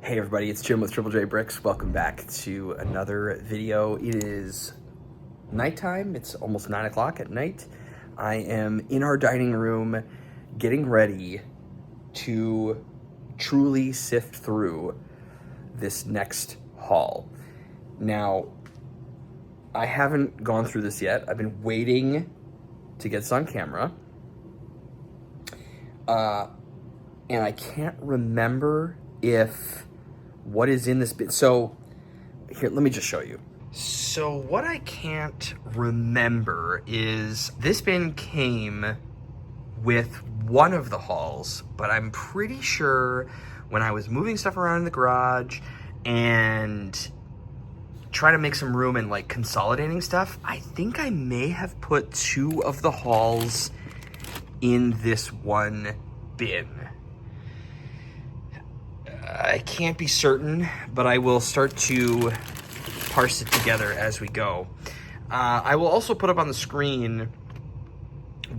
Hey everybody, it's Jim with Triple J Bricks. Welcome back to another video. It is nighttime. It's almost 9 o'clock at night. I am in our dining room getting ready to truly sift through this next haul. Now, I haven't gone through this yet. I've been waiting to get this on camera. And I can't remember if what is in this bin. So here, let me just show you. So what I can't remember is this bin came with one of the hauls, but I'm pretty sure when I was moving stuff around in the garage and trying to make some room and like consolidating stuff, I think I may have put two of the hauls in this one bin. I can't be certain, but I will start to parse it together as we go. I will also put up on the screen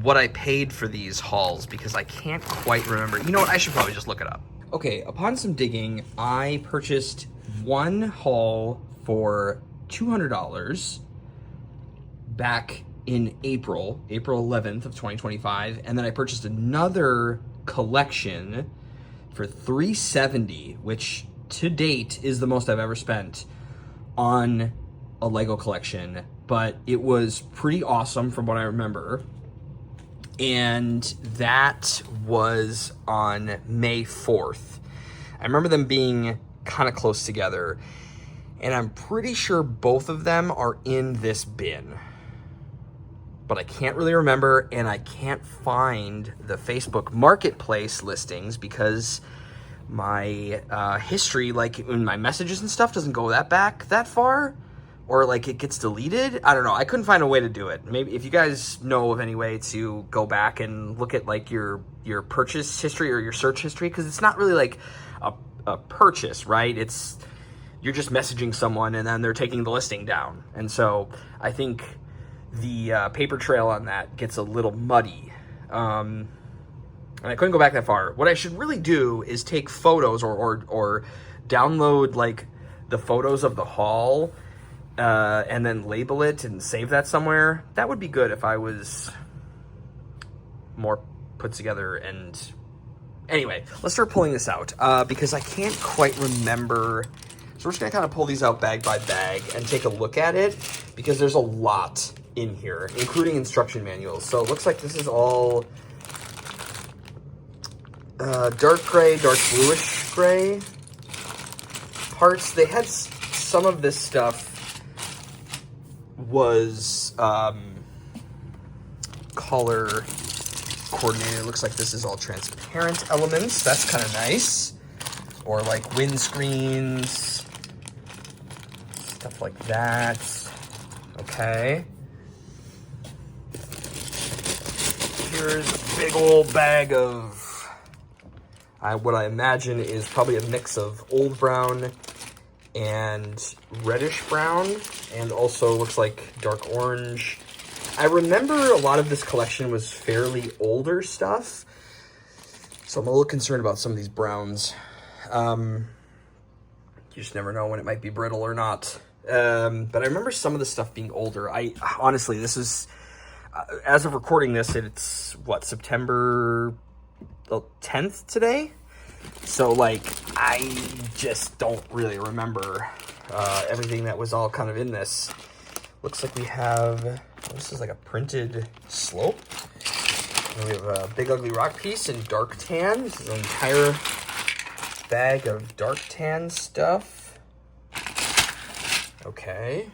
what I paid for these hauls because I can't quite remember. You know what? I should probably just look it up. Okay, upon some digging, I purchased one haul for $200 back in April 11th of 2025, and then I purchased another collection for $370, which to date is the most I've ever spent on a Lego collection, but it was pretty awesome from what I remember. And that was on May 4th. I remember them being kind of close together, and I'm pretty sure both of them are in this bin. But I can't really remember, and I can't find the Facebook Marketplace listings because my history, like in my messages and stuff, doesn't go back that far, or like it gets deleted. I don't know. I couldn't find a way to do it. Maybe if you guys know of any way to go back and look at like your purchase history or your search history, because it's not really like a purchase, right? It's you're just messaging someone and then they're taking the listing down, and so I think the paper trail on that gets a little muddy. And I couldn't go back that far. What I should really do is take photos or download like the photos of the haul and then label it and save that somewhere. That would be good if I was more put together. And anyway, let's start pulling this out because I can't quite remember. So we're just gonna kind of pull these out bag by bag and take a look at it because there's a lot in here, including instruction manuals. So it looks like this is all dark gray, dark bluish gray parts. They had some of this stuff was color coordinated. It looks like this is all transparent elements. That's kind of nice. Or like windscreens, stuff like that. Okay. Here's a big old bag of what I imagine is probably a mix of old brown and reddish brown, and also looks like dark orange. I remember a lot of this collection was fairly older stuff, so I'm a little concerned about some of these browns. You just never know when it might be brittle or not. But I remember some of the stuff being older. Honestly, this is... as of recording this, it's what, September 10th today? So like, I just don't really remember everything that was all kind of in this. Looks like we have, this is like a printed slope. And we have a big ugly rock piece in dark tan. This is an entire bag of dark tan stuff. Okay.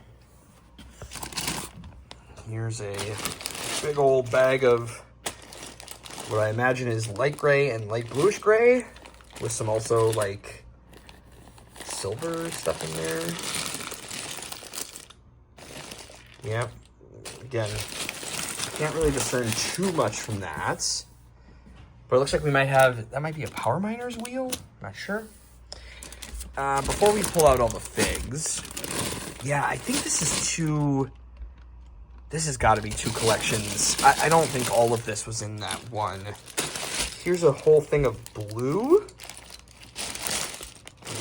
Here's a big old bag of what I imagine is light gray and light bluish gray with some also like silver stuff in there. Yep. Again, can't really discern too much from that. But it looks like we might have, that might be a Power Miner's wheel? Not sure. Before we pull out all the figs, yeah, I think this is two... This has got to be two collections. I don't think all of this was in that one. Here's a whole thing of blue.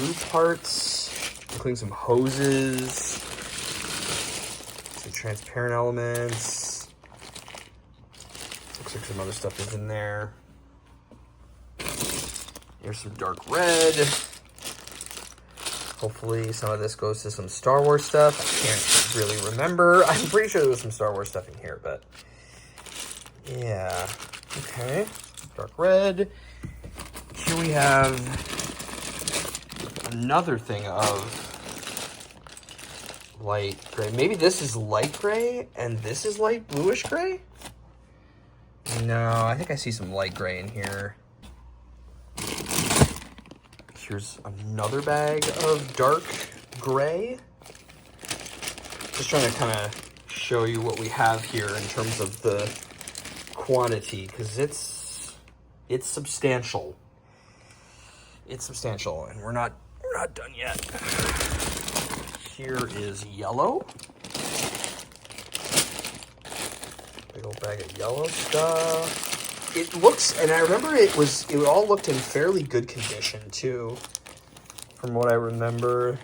glue parts, including some hoses, some transparent elements. Looks like some other stuff is in there. Here's some dark red. Hopefully some of this goes to some Star Wars stuff. I can't really remember. I'm pretty sure there was some Star Wars stuff in here, but yeah. Okay. Dark red. Here we have another thing of light gray. Maybe this is light gray and this is light bluish gray? No, I think I see some light gray in here. Here's another bag of dark gray. Just trying to kind of show you what we have here in terms of the quantity, because it's substantial. It's substantial, and we're not done yet. Here is yellow. Big old bag of yellow stuff. It looks, and I remember it all looked in fairly good condition too, from what I remember.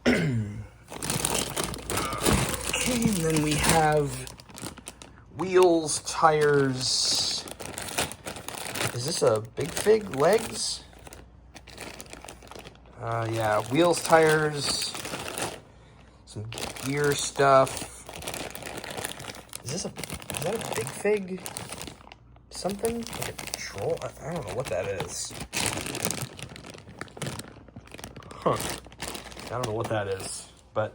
Okay, and then we have wheels, tires. Is this a Big Fig legs? Yeah, wheels, tires, some gear stuff. Is that a Big Fig something? Like a control? I don't know what that is. Huh. I don't know what that is. But,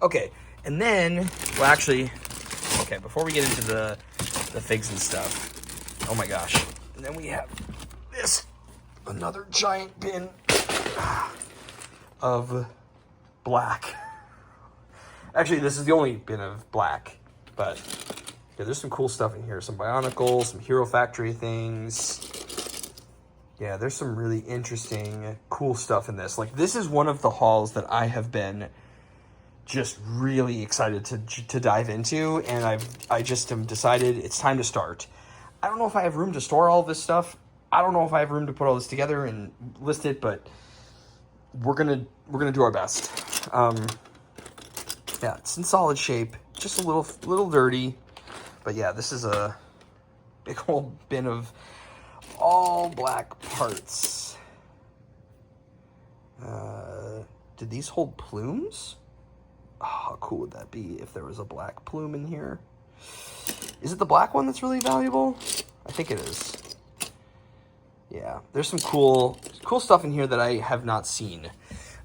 okay. And then, well actually, okay, before we get into the figs and stuff, oh my gosh. And then we have this, another giant bin of black. Actually, this is the only bin of black, but yeah, there's some cool stuff in here. Some Bionicles, some Hero Factory things. Yeah, there's some really interesting, cool stuff in this. Like, this is one of the hauls that I have been just really excited to dive into, and I just am decided it's time to start. I don't know if I have room to store all this stuff. I don't know if I have room to put all this together and list it, but we're gonna do our best. Yeah, it's in solid shape, just a little dirty. But yeah, this is a big old bin of all black parts. Did these hold plumes? Oh, how cool would that be if there was a black plume in here? Is it the black one that's really valuable? I think it is. Yeah, there's some cool stuff in here that I have not seen.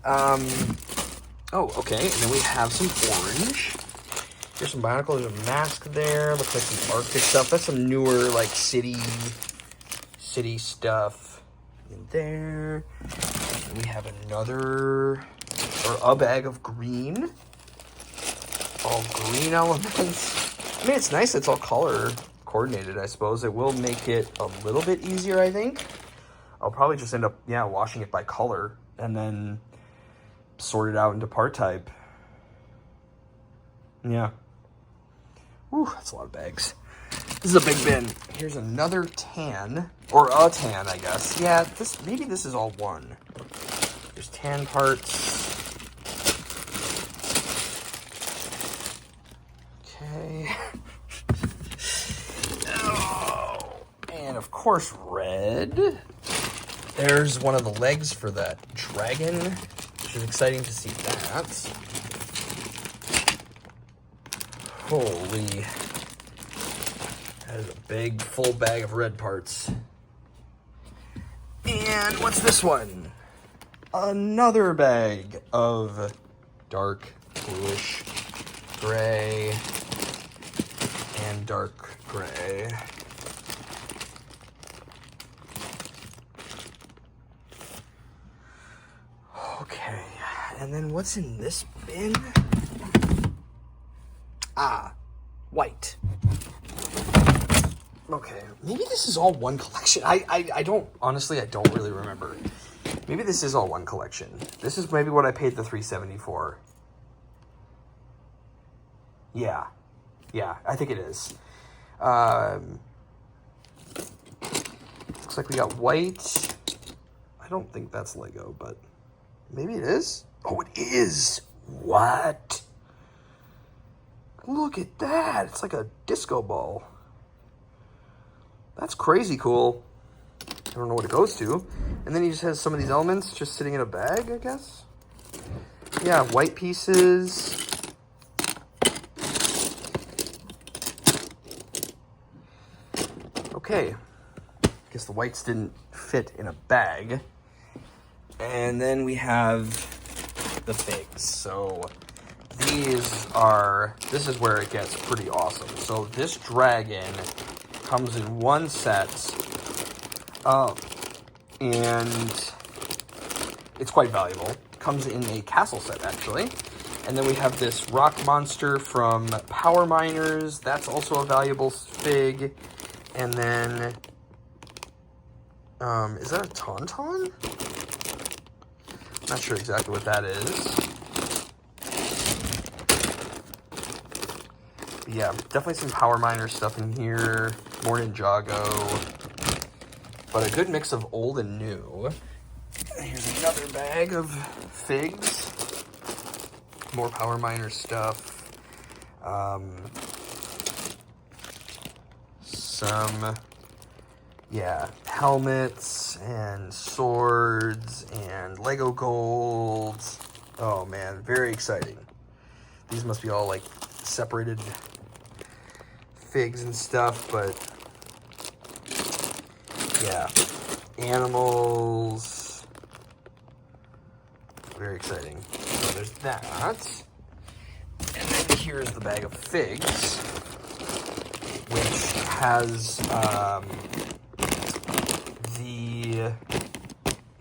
Oh, okay, and then we have some orange. Here's some Bionicle, there's a mask there, looks like some Arctic stuff. That's some newer, like, city stuff in there. And we have a bag of green. All green elements. I mean, it's nice it's all color coordinated, I suppose. It will make it a little bit easier, I think. I'll probably just end up, yeah, washing it by color and then sort it out into part type. Yeah. Whew, that's a lot of bags. This is a big bin. Here's another tan, or a tan, I guess. Yeah, maybe this is all one. There's tan parts. Okay. Oh, and of course, red. There's one of the legs for that dragon, which is exciting to see that. Holy. That is a big, full bag of red parts. And what's this one? Another bag of dark bluish gray and dark gray. Okay, and then what's in this bin? Ah, white. Okay, maybe this is all one collection. I don't, honestly, I don't really remember. Maybe this is all one collection. This is maybe what I paid the $370 for. Yeah, I think it is. Looks like we got white, I don't think that's Lego, but maybe it is. Oh, it is. What? Look at that. It's like a disco ball. That's crazy cool. I don't know what it goes to. And then he just has some of these elements just sitting in a bag, I guess. Yeah, white pieces. Okay. Guess the whites didn't fit in a bag. And then we have the figs. So this is where it gets pretty awesome. So this dragon comes in one set, and it's quite valuable. Comes in a castle set, actually. And then we have this rock monster from Power Miners. That's also a valuable fig. And then, is that a Tauntaun? Not sure exactly what that is. But yeah, definitely some Power Miner stuff in here. More Ninjago. But a good mix of old and new. Here's another bag of figs. More Power Miner stuff. Some, yeah, helmets and swords and Lego gold. Oh man, very exciting. These must be all like separated figs and stuff, but yeah, animals. Very exciting. So there's that. And then here's the bag of figs, which has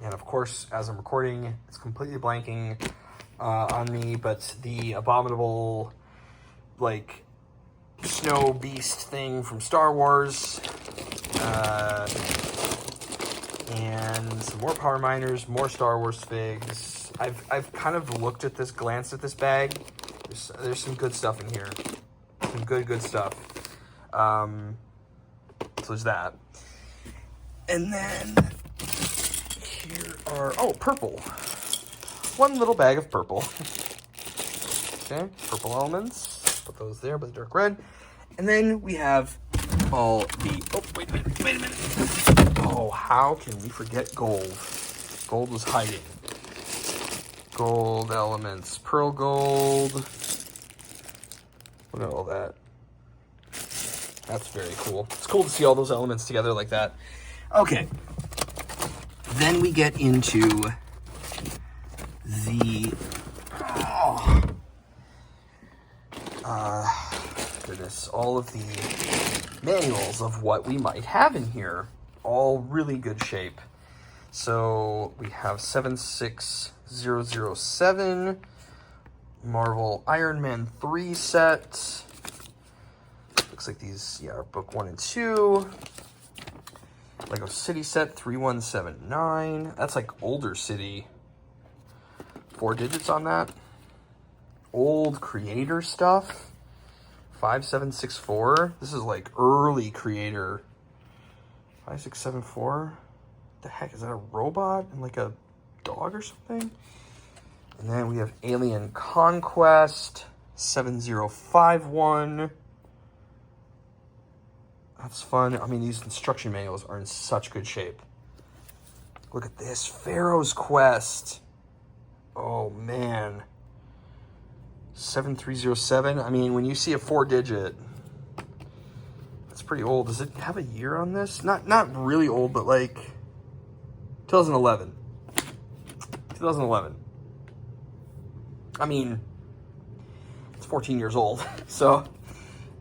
and of course, as I'm recording, it's completely blanking on me, but the abominable, like, snow beast thing from Star Wars, and some more Power Miners, more Star Wars figs. I've kind of looked at this, glanced at this bag. There's some good stuff in here. Some good stuff. So there's that. And then here are, oh, purple. One little bag of purple. Okay, purple elements. Put those there by the dark red. And then we have all the, oh, wait a minute. Oh, how can we forget gold? Gold was hiding. Gold elements, pearl gold. Look at all that. That's very cool. It's cool to see all those elements together like that. Okay. Then we get into the, goodness, all of the manuals of what we might have in here. All really good shape. So we have 76007, Marvel Iron Man 3 set. Looks like these, yeah, are book 1 and 2. Lego City set 3179. That's like older city. 4 digits on that. Old creator stuff. 5764. This is like early creator. 5674. The heck, is that a robot and like a dog or something? And then we have Alien Conquest 7051. That's fun. I mean, these instruction manuals are in such good shape. Look at this, Pharaoh's Quest. Oh man. 7307. I mean, when you see a 4-digit, that's pretty old. Does it have a year on this? Not really old, but like 2011. 2011. I mean, it's 14 years old, so,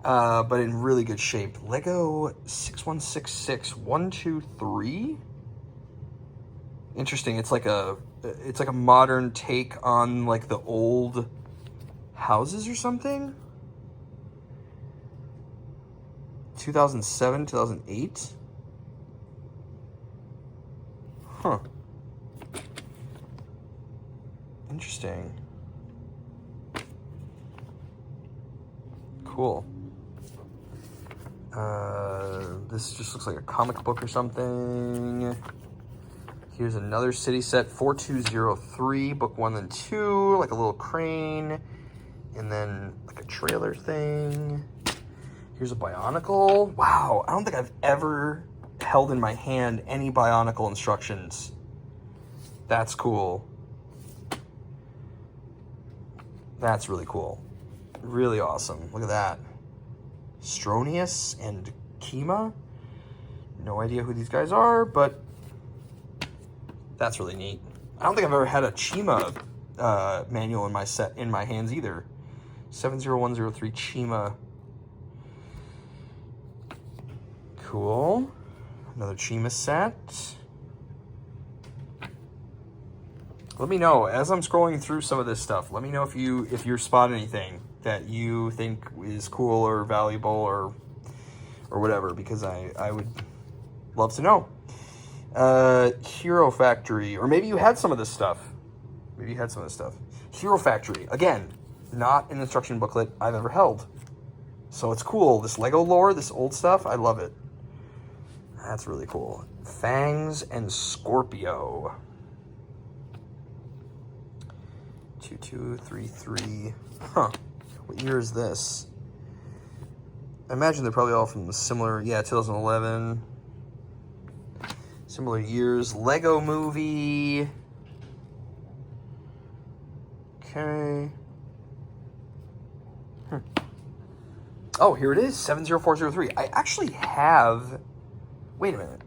but in really good shape. Lego 6166123. Interesting. It's like a modern take on like the old houses or something. 2007, 2008. Huh. Interesting. Cool. This just looks like a comic book or something. Here's another city set, 4203, book 1 and 2, like a little crane, and then like a trailer thing. Here's a Bionicle. Wow, I don't think I've ever held in my hand any Bionicle instructions. That's cool. That's really cool. Really awesome. Look at that. Stronius and Kima. No idea who these guys are, but that's really neat. I don't think I've ever had a Chima manual in my hands either. 70103 Chima. Cool. Another Chima set. Let me know as I'm scrolling through some of this stuff. Let me know if you spot anything that you think is cool or valuable or whatever, because I would love to know. Hero Factory, or maybe you had some of this stuff. Hero Factory, again, not an instruction booklet I've ever held. So it's cool. This Lego lore, this old stuff, I love it. That's really cool. Fangs and Scorpio. 2233. Huh. What year is this? I imagine they're probably all from the similar, 2011. Similar years. Lego Movie. Okay. Oh, here it is, 70403. I actually have, wait a minute.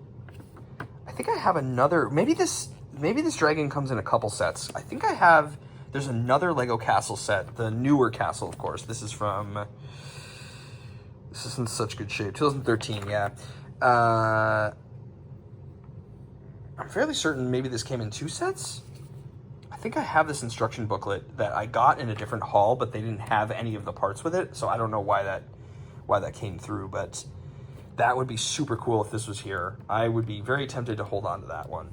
I think I have another, maybe this dragon comes in a couple sets. I think there's another Lego Castle set, the newer Castle, of course. This is in such good shape, 2013, yeah. I'm fairly certain maybe this came in 2 sets. I think I have this instruction booklet that I got in a different haul, but they didn't have any of the parts with it, so I don't know why that came through, but that would be super cool if this was here. I would be very tempted to hold on to that one.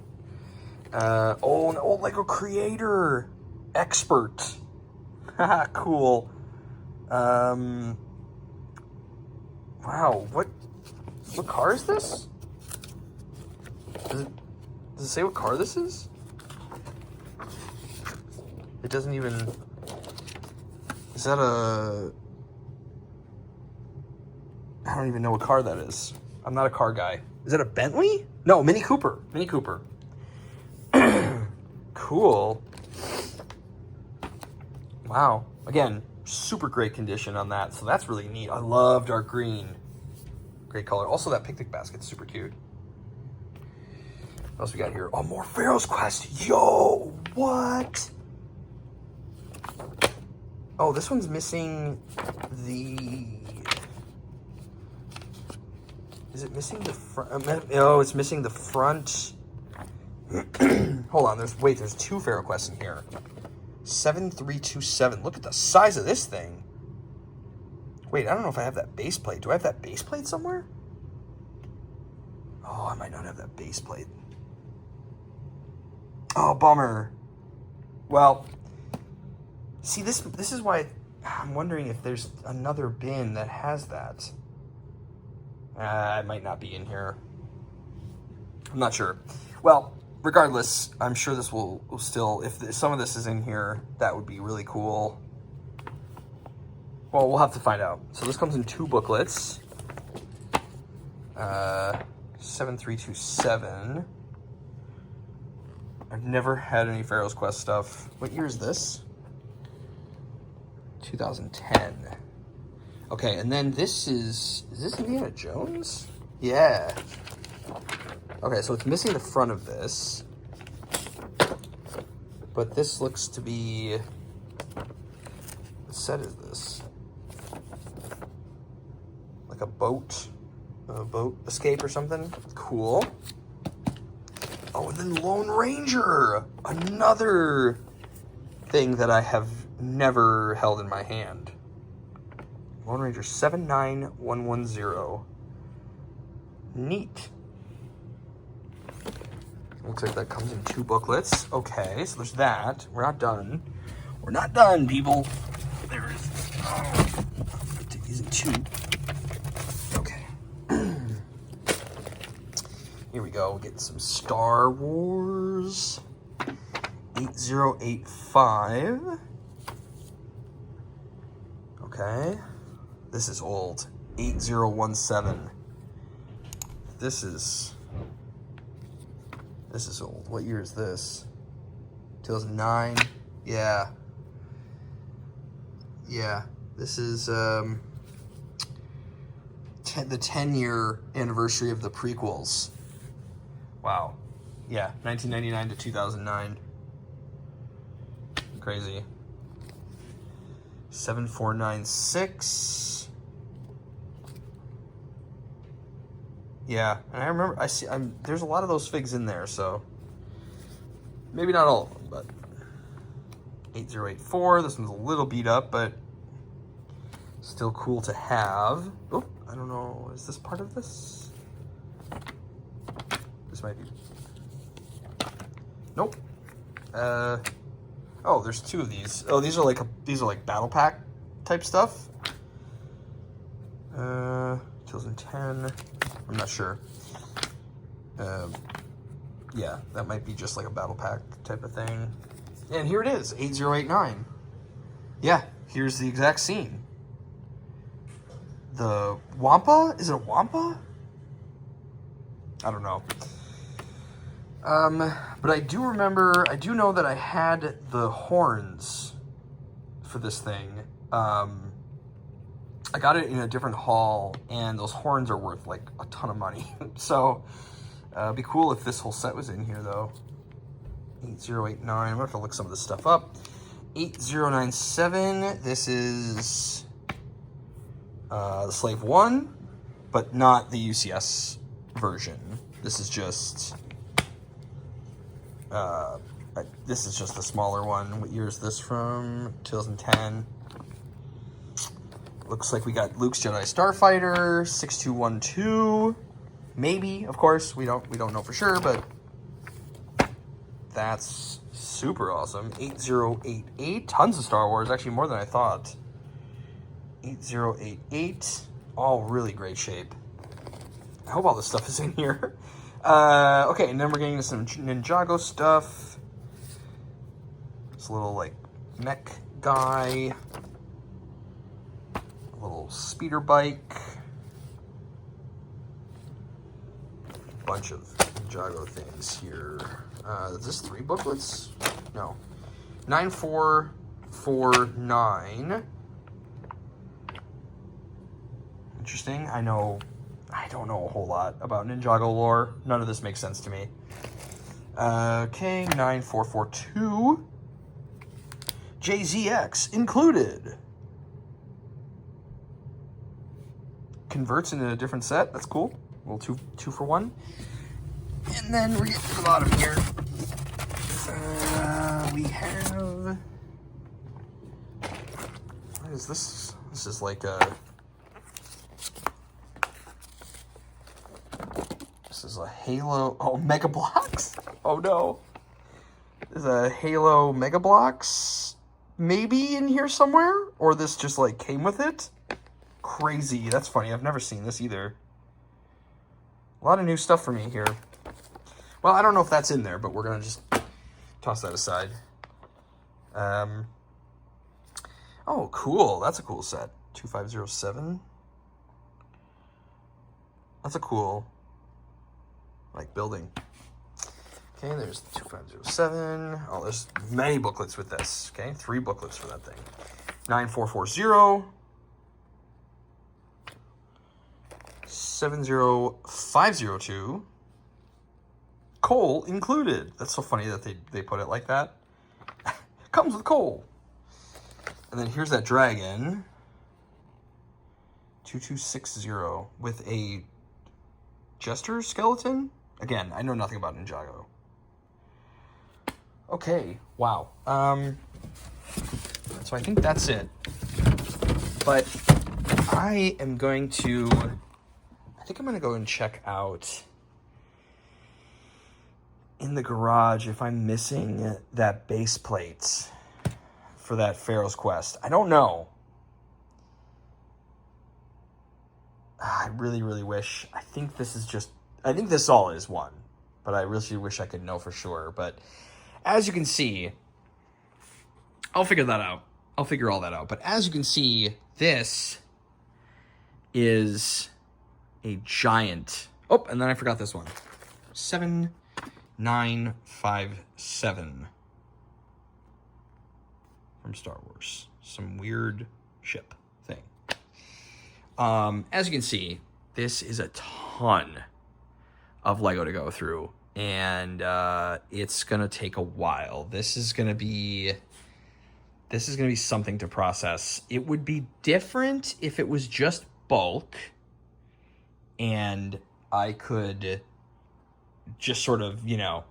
Oh, an old Lego Creator Expert. Haha, cool. Wow, what car is this? Does it say what car this is? It doesn't even... Is that a... I don't even know what car that is. I'm not a car guy. Is that a Bentley? No, Mini Cooper. Mini Cooper. Cool. Wow. Again, super great condition on that. So that's really neat. I love dark green. Great color. Also, that picnic basket's super cute. What else we got here? Oh, more Pharaoh's Quest. Yo, what? Oh, this one's missing the... Is it missing the front? Oh, it's missing the front. Hold on, there's 2 Pharaoh Quests in here. 7327. Look at the size of this thing. Wait, I don't know if I have that base plate. Do I have that base plate somewhere? Oh, I might not have that base plate. Oh, bummer. Well, see, this is why I'm wondering if there's another bin that has that. It might not be in here. I'm not sure. Well, regardless, I'm sure this will still, if some of this is in here, that would be really cool. Well, we'll have to find out. So this comes in 2 booklets. 7327. I've never had any Pharaoh's Quest stuff. What year is this? 2010. Okay, and then is this Indiana Jones? Yeah. Okay, so it's missing the front of this. But this looks to be... What set is this? Like a boat escape or something? Cool. Oh, and then Lone Ranger! Another thing that I have never held in my hand. Lone Ranger 79110. Neat. Looks like that comes in 2 booklets. Okay, so there's that. We're not done. We're not done, people. There is. Oh, take these in 2. Okay. Here we go, getting some Star Wars. 8085. Okay. This is old. 8017. This is old. What year is this? 2009? Yeah. Yeah. This is the 10-year anniversary of the prequels. Wow. Yeah, 1999 to 2009. Crazy. 7496. Yeah, and I remember there's a lot of those figs in there, so maybe not all of them, but 8084. This one's a little beat up, but still cool to have. Oh, I don't know. Is this part of this? This might be. Nope. Oh, there's two of these. Oh, these are like battle pack type stuff. 2010. I'm not sure. Yeah, that might be just like a battle pack type of thing. And here it is, 8089. Yeah, here's the exact scene. The Wampa? Is it a Wampa? I don't know. But I do know that I had the horns for this thing. I got it in a different haul, and those horns are worth like a ton of money. So, it'd be cool if this whole set was in here though. 8089, I'm gonna have to look some of this stuff up. 8097, this is the Slave 1, but not the UCS version. This is just the smaller one. What year is this from? 2010. Looks like we got Luke's Jedi Starfighter, 6212. Maybe, of course, we don't know for sure, but that's super awesome. 8088, tons of Star Wars, actually more than I thought. 8088, all really great shape. I hope all this stuff is in here. Okay, and then we're getting to some Ninjago stuff. This little, like, mech guy. A little speeder bike. A bunch of Ninjago things here. Is this 3 booklets? No. 9449. Interesting. I don't know a whole lot about Ninjago lore. None of this makes sense to me. Okay, 9442. JZX included. Converts into a different set. That's cool. A little two for one. And then we're getting to the bottom here. We have. What is this? This is like a. This is a Halo. Oh, Mega Blocks. Oh no. There's a Halo Mega Blocks maybe in here somewhere, or this just like came with it. Crazy. That's funny. I've never seen this either. A lot of new stuff for me here. Well, I don't know if that's in there, but we're gonna just toss that aside. Oh, cool. That's a cool set. 2507. That's a cool, like, building. Okay, there's 2507. Oh, there's many booklets with this. Okay, 3 booklets for that thing. 9440. 70502. Coal included. That's so funny that they put it like that. Comes with coal. And then here's that dragon. 2260 with a Jester skeleton. Again, I know nothing about Ninjago. Okay, wow. So I think that's it. But I think I'm going to go and check out in the garage if I'm missing that base plate for that Pharaoh's Quest. I don't know. I really, really wish. I think this is just I think this all is one, but I really wish I could know for sure. But as you can see, I'll figure that out. I'll figure all that out. But as you can see, this is a giant. Oh, and then I forgot this one. 7957 from Star Wars. Some weird ship thing. As you can see, this is a ton of Lego to go through, and it's gonna take a while. This is gonna be something to process. It would be different if it was just bulk and I could just sort of, you know,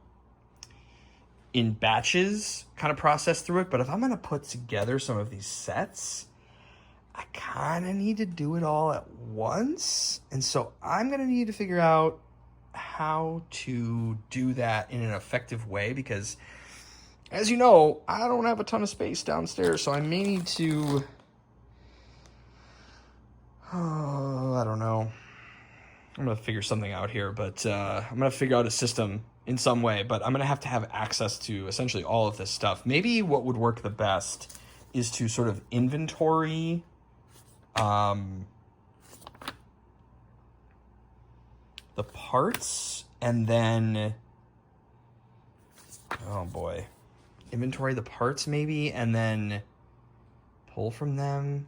in batches kind of process through it. But if I'm going to put together some of these sets, I kind of need to do it all at once. And so I'm going to need to figure out how to do that in an effective way, because as you know, I don't have a ton of space downstairs, so I may need to, I don't know. I'm going to figure something out here, but I'm going to figure out a system in some way, but I'm going to have access to essentially all of this stuff. Maybe what would work the best is to sort of inventory the parts, and then, oh boy, inventory the parts maybe, and then pull from them.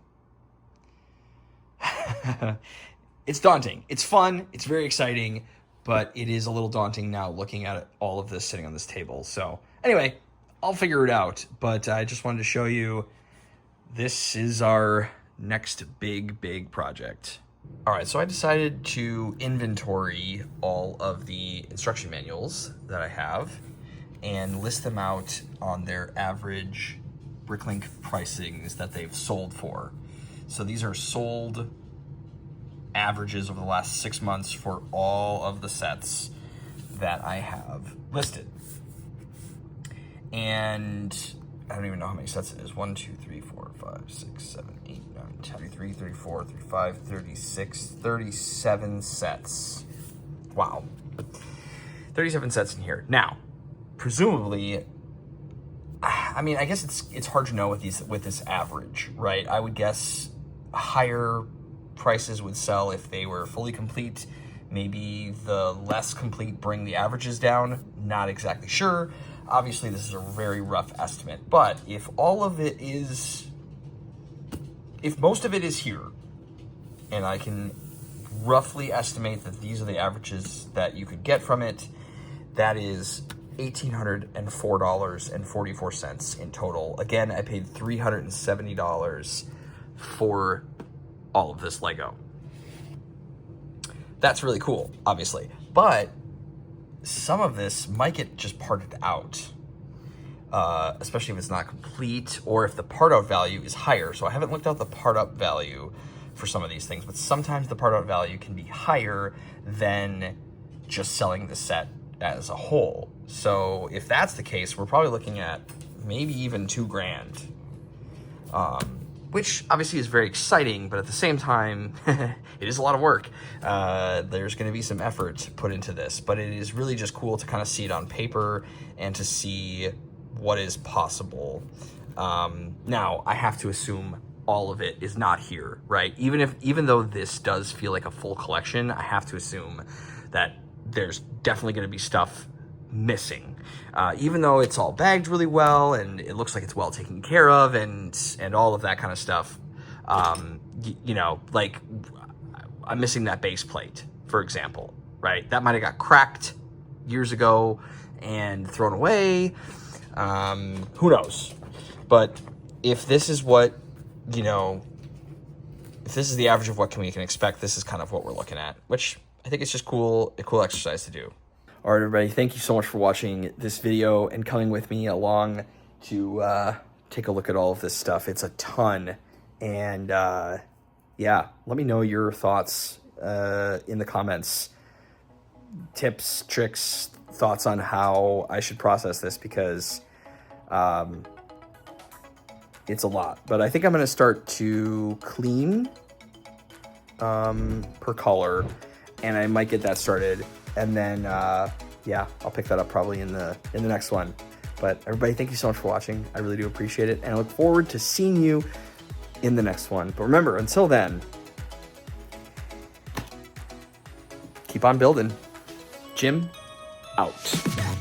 It's daunting. It's fun. It's very exciting, but it is a little daunting now looking at all of this sitting on this table. So anyway, I'll figure it out, but I just wanted to show you this is our next big project. All right, so I decided to inventory all of the instruction manuals that I have and list them out on their average bricklink pricings that they've sold for. So these are sold averages over the last 6 months for all of the sets that I have listed. And I don't even know how many sets it is. 1, 2, 3, 4, 5, 6, 7, 8, 9, 10, 33, 34, 35, 36, 37 sets. Wow. 37 sets in here. Now, presumably, I mean, I guess it's hard to know with this average, right? I would guess higher prices would sell if they were fully complete. Maybe the less complete bring the averages down. Not exactly sure. Obviously, this is a very rough estimate, but if most of it is here, and I can roughly estimate that these are the averages that you could get from it, that is $1,804.44 in total. Again, I paid $370 for all of this Lego. That's really cool, obviously, but some of this might get just parted out, especially if it's not complete or if the part out value is higher. So I haven't looked out the part out value for some of these things, but sometimes the part out value can be higher than just selling the set as a whole. So if that's the case, we're probably looking at maybe even $2,000, which obviously is very exciting, but at the same time, it is a lot of work. There's gonna be some effort put into this, but it is really just cool to kind of see it on paper and to see what is possible. Now, I have to assume all of it is not here, right? Even though this does feel like a full collection, I have to assume that there's definitely gonna be stuff missing, even though it's all bagged really well and it looks like it's well taken care of and all of that kind of stuff. You know, like I'm missing that base plate, for example, right? That might have got cracked years ago and thrown away. Who knows? But if this is what, you know, if this is the average of what we can expect, this is kind of what we're looking at, which I think it's just a cool exercise to do. All right, everybody, thank you so much for watching this video and coming with me along to take a look at all of this stuff. It's a ton. And yeah, let me know your thoughts in the comments. Tips, tricks, thoughts on how I should process this, because it's a lot. But I think I'm going to start to clean per color, and I might get that started And then, yeah, I'll pick that up probably in the next one. But everybody, thank you so much for watching. I really do appreciate it. And I look forward to seeing you in the next one. But remember, until then, keep on building. Jim, out.